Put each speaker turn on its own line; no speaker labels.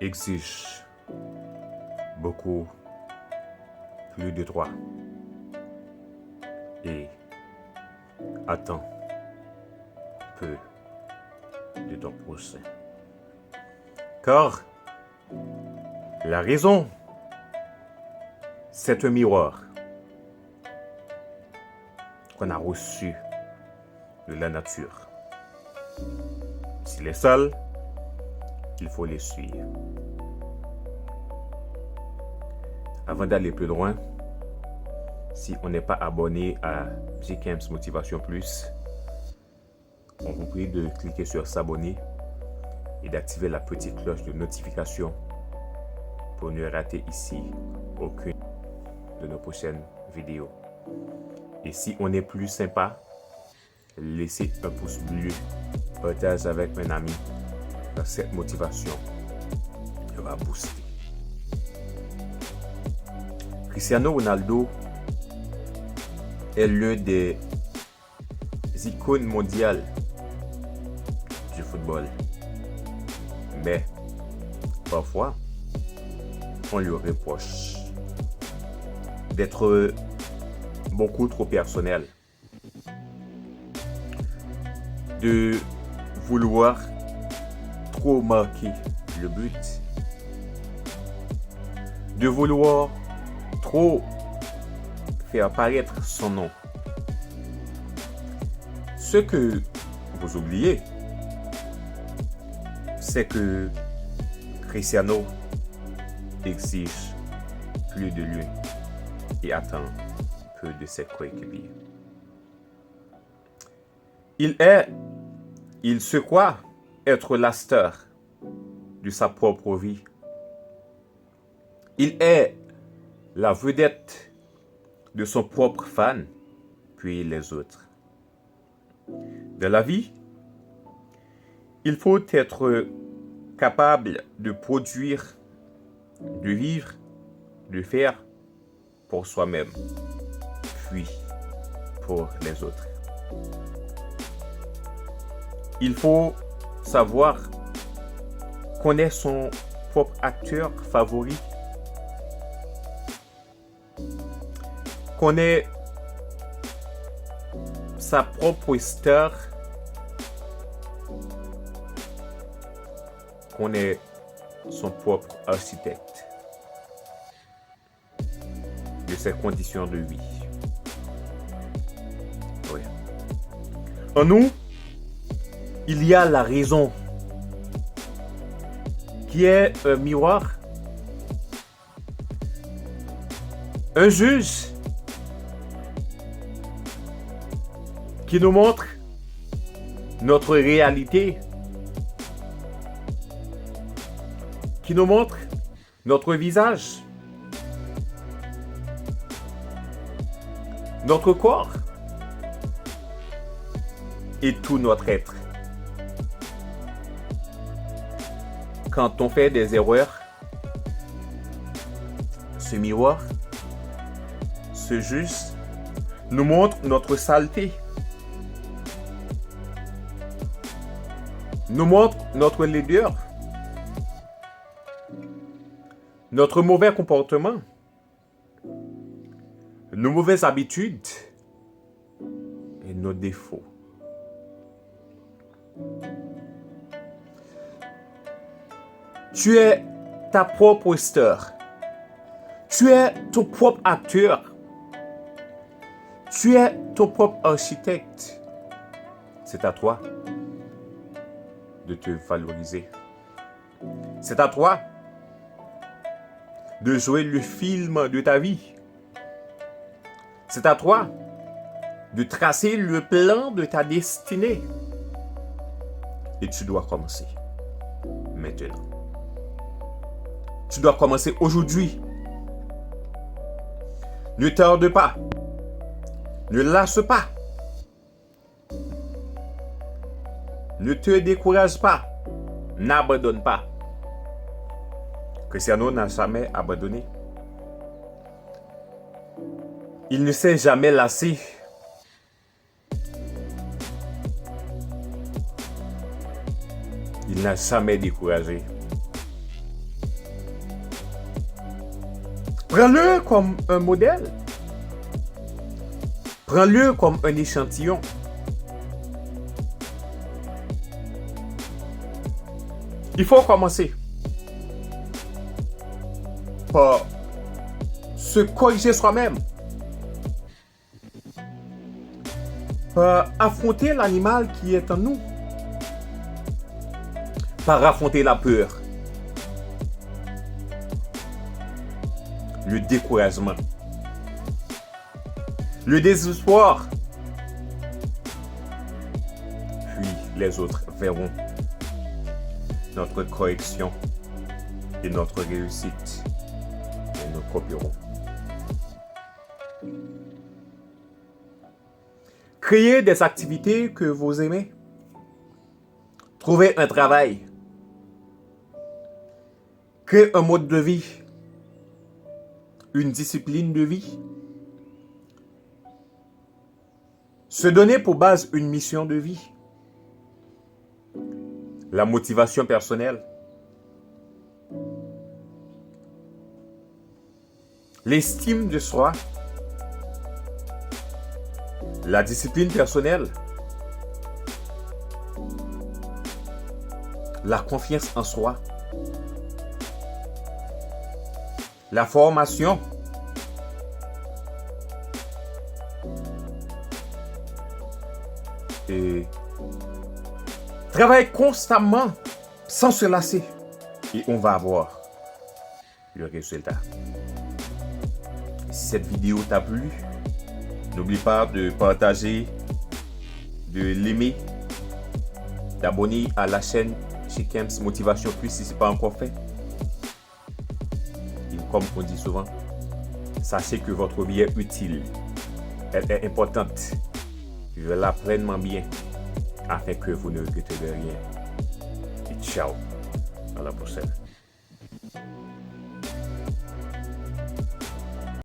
exige beaucoup plus de toi et attend peu de ton prochain. Car la raison, c'est un miroir qu'on a reçu de la nature. S'il est sale, il faut l'essuyer. Avant d'aller plus loin, si on n'est pas abonné à J-Camps Motivation Plus, on vous prie de cliquer sur s'abonner et d'activer la petite cloche de notification pour ne rater ici aucune de nos prochaines vidéos. Et si on est plus sympa, laissez un pouce bleu, partage avec un ami, car cette motivation va booster. Cristiano Ronaldo est l'un des icônes mondiales du football. Mais parfois, on lui reproche d'être beaucoup trop personnel, de vouloir trop marquer le but, de vouloir trop faire apparaître son nom. Ce que vous oubliez, c'est que Cristiano exige plus de lui et attend peu de ses coéquipiers. Il se croit être la star de sa propre vie. Il est la vedette de son propre fan, puis les autres. Dans la vie, il faut être capable de produire, de vivre, de faire pour soi-même, puis pour les autres. Il faut savoir qu'on est son propre acteur favori, qu'on est sa propre star, qu'on est son propre architecte de ses conditions de vie. Oui. En nous, il y a la raison, qui est un miroir, un juge qui nous montre notre réalité, qui nous montre notre visage, notre corps et tout notre être. Quand on fait des erreurs, ce miroir, ce juge, nous montre notre saleté, nous montre notre laideur, notre mauvais comportement, nos mauvaises habitudes et nos défauts. Tu es ta propre star. Tu es ton propre acteur. Tu es ton propre architecte. C'est à toi de te valoriser. C'est à toi de jouer le film de ta vie. C'est à toi de tracer le plan de ta destinée. Et tu dois commencer maintenant. Tu dois commencer aujourd'hui. Ne tarde pas. Ne lâche pas. Ne te décourage pas. N'abandonne pas. Cristiano n'a jamais abandonné. Il ne s'est jamais lassé. Il n'a jamais découragé. Prends-le comme un modèle. Prends-le comme un échantillon. Il faut commencer par se corriger soi-même, par affronter l'animal qui est en nous, par affronter la peur, le découragement, le désespoir. Puis les autres verront notre correction et notre réussite et nous copierons. Créez des activités que vous aimez. Trouvez un travail. Créez un mode de vie. Une discipline de vie. Se donner pour base une mission de vie. La motivation personnelle. L'estime de soi. La discipline personnelle. La confiance en soi. La formation. Et travaille constamment sans se lasser. Et on va avoir le résultat. Si cette vidéo t'a plu, n'oublie pas de partager, de l'aimer, d'abonner à la chaîne Chikems Motivation Plus si ce n'est pas encore fait. Et comme on dit souvent, sachez que votre vie est utile. Elle est importante. Vivez-la pleinement bien afin que vous ne regrettez de rien. Et ciao. À la prochaine.